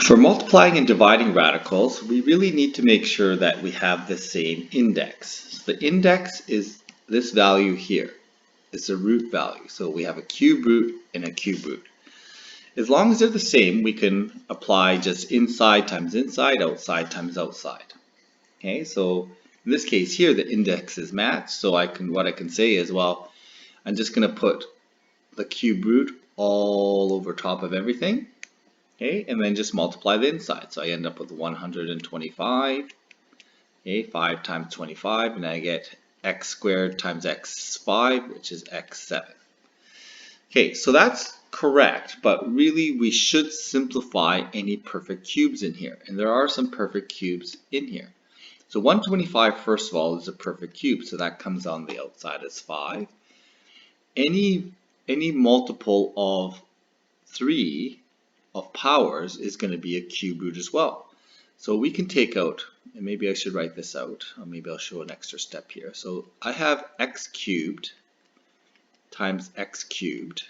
For multiplying and dividing radicals, we really need to make sure that we have the same index. So the index is this value here. It's a root value. So we have a cube root and a cube root. As long as they're the same, we can apply just inside times inside, outside times outside. Okay, so in this case here, the index is matched. So what I can say is, well, I'm just going to put the cube root all over top of everything. Okay, and then just multiply the inside. So I end up with 125. Okay, 5 times 25, and I get x squared times x5, which is x7. Okay, so that's correct, but really we should simplify any perfect cubes in here. And there are some perfect cubes in here. So 125, first of all, is a perfect cube, so that comes on the outside as 5. Any multiple of 3 of powers is going to be a cube root as well. So we can take out, and maybe I should write this out, or maybe I'll show an extra step here. So I have x cubed times x cubed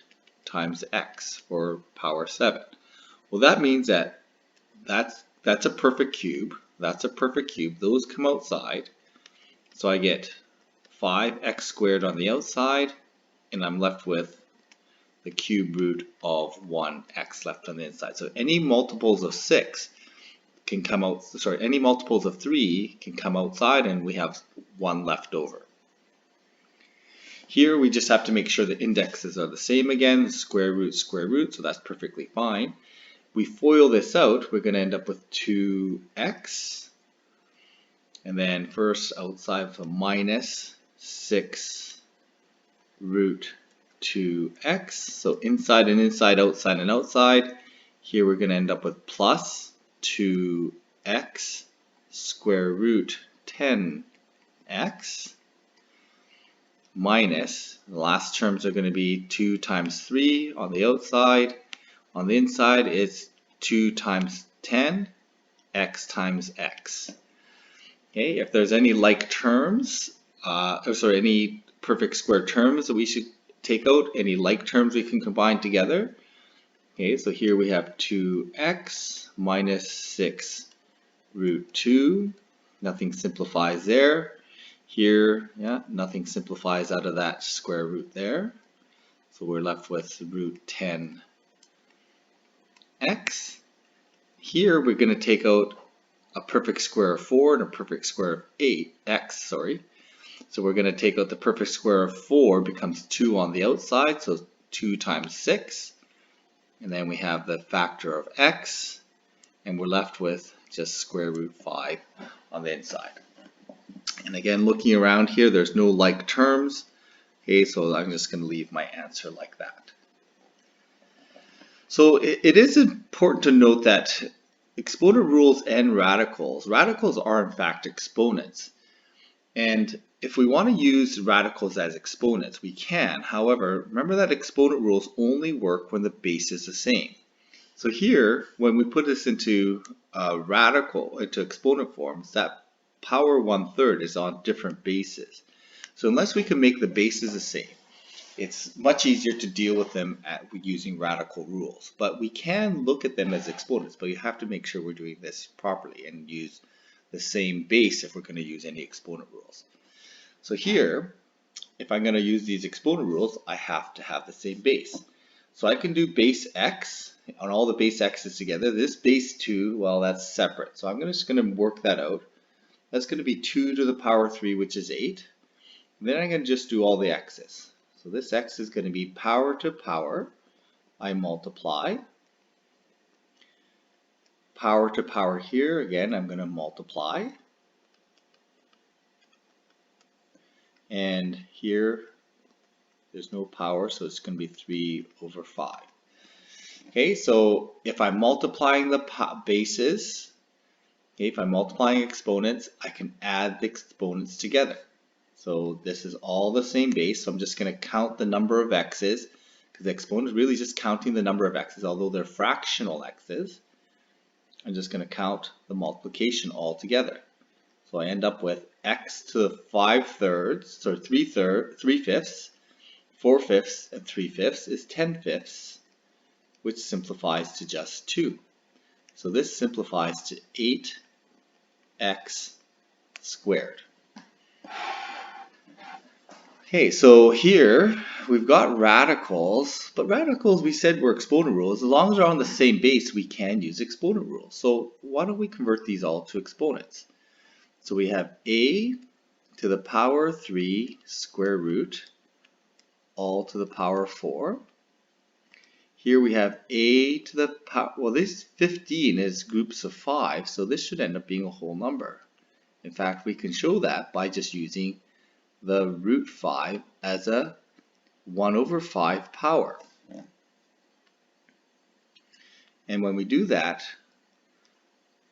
times x for power 7. Well, that means that that's a perfect cube. That's a perfect cube. Those come outside. So I get 5x squared on the outside, and I'm left with the cube root of 1x left on the inside. So any multiples of 6 can come out, any multiples of 3 can come outside, and we have 1 left over. Here we just have to make sure the indexes are the same again, square root, so that's perfectly fine. We FOIL this out, we're going to end up with 2x, and then first outside, so minus 6 root 2x, so inside and inside, outside and outside. Here we're going to end up with plus 2x square root 10x minus, the last terms are going to be 2 times 3 on the outside. On the inside it's 2 times 10 x times x. Okay, if there's any like terms, any perfect square terms that we should take out, any like terms we can combine together. Okay, so here we have 2x minus 6 root 2. Nothing simplifies there. Here, nothing simplifies out of that square root there. So we're left with root 10x. Here we're going to take out a perfect square of 4 and a perfect square of 8x, So we're going to take out the perfect square of 4 becomes 2 on the outside, so 2 times 6. And then we have the factor of x, and we're left with just square root 5 on the inside. And again, looking around here, there's no like terms. Okay, so I'm just going to leave my answer like that. So it is important to note that exponent rules and radicals are in fact exponents. And if we want to use radicals as exponents, we can. However, remember that exponent rules only work when the base is the same. So here, when we put this into exponent forms, that power 1/3 is on different bases. So unless we can make the bases the same, it's much easier to deal with them using radical rules. But we can look at them as exponents, but you have to make sure we're doing this properly and use the same base if we're going to use any exponent rules. So here, if I'm going to use these exponent rules, I have to have the same base. So I can do base x on all the base x's together. This base 2, well, that's separate. So I'm just going to work that out. That's going to be 2 to the power 3, which is 8. And then I'm going to just do all the x's. So this x is going to be power to power. I multiply. Power to power here, again, I'm going to multiply. And here, there's no power, so it's going to be 3 over 5. Okay, so if I'm multiplying the bases, okay, if I'm multiplying exponents, I can add the exponents together. So this is all the same base, so I'm just going to count the number of x's, because the exponent is really just counting the number of x's, although they're fractional x's. I'm just going to count the multiplication all together. So I end up with x to the 5/3, so 3/5, 4/5, and 3/5 is 10/5, which simplifies to just 2. So this simplifies to 8x squared. Okay, so here we've got radicals, but radicals we said were exponent rules. As long as they're on the same base, we can use exponent rules. So why don't we convert these all to exponents? So we have a to the power 3 square root all to the power 4. Here we have a to the power, well, this 15 is groups of 5, so this should end up being a whole number. In fact, we can show that by just using the root 5 as a 1 over 5 power. And when we do that,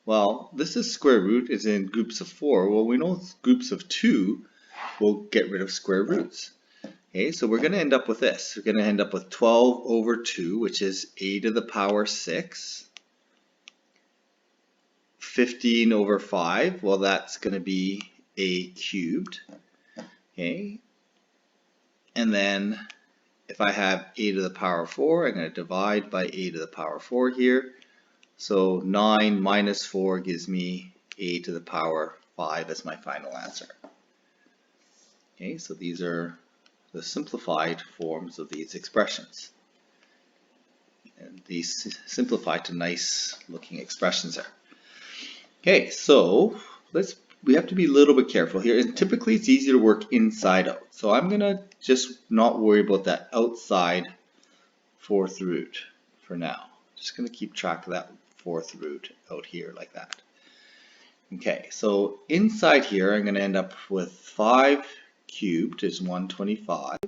well, this is square root is in groups of 4. Well, we know groups of 2 will get rid of square roots. Okay, so we're going to end up with this. We're going to end up with 12 over 2, which is a to the power 6. 15 over 5, well, that's going to be a cubed. Okay, and then if I have a to the power 4, I'm going to divide by a to the power 4 here. So 9 minus 4 gives me a to the power 5 as my final answer. Okay, so these are the simplified forms of these expressions. And these simplify to nice looking expressions there. Okay, so we have to be a little bit careful here. And typically it's easier to work inside out. So I'm going to just not worry about that outside fourth root for now. Just going to keep track of that fourth root out here like that. Okay, so inside here I'm going to end up with 5 cubed is 125.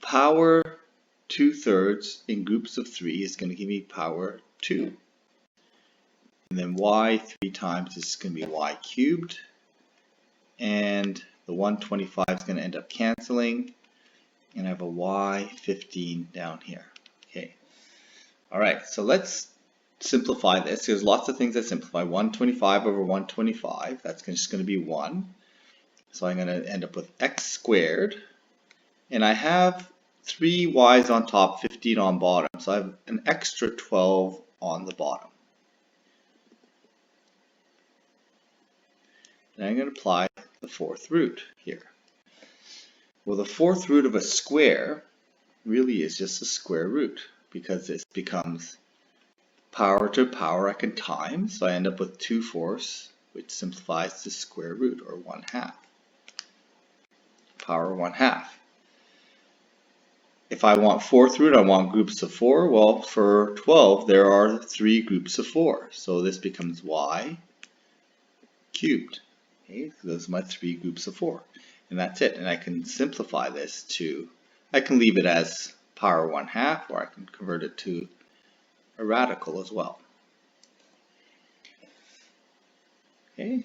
Power 2/3 in groups of 3 is going to give me power 2. And then y 3 times is going to be y cubed. And the 125 is going to end up canceling. And I have a y 15 down here. Okay. All right, so let's simplify this. There's lots of things that simplify. 125 over 125, that's just going to be 1. So I'm going to end up with x squared. And I have 3 y's on top, 15 on bottom. So I have an extra 12 on the bottom. And I'm going to apply the fourth root here. Well, the fourth root of a square really is just a square root because this becomes power to power I can times. So I end up with 2/4, which simplifies to square root, or 1/2. Power 1/2. If I want fourth root, I want groups of 4. Well, for 12, there are 3 groups of 4. So this becomes y cubed. Okay, so those are my 3 groups of 4. And that's it. And I can simplify this to, I can leave it as power 1/2, or I can convert it to a radical as well. Okay,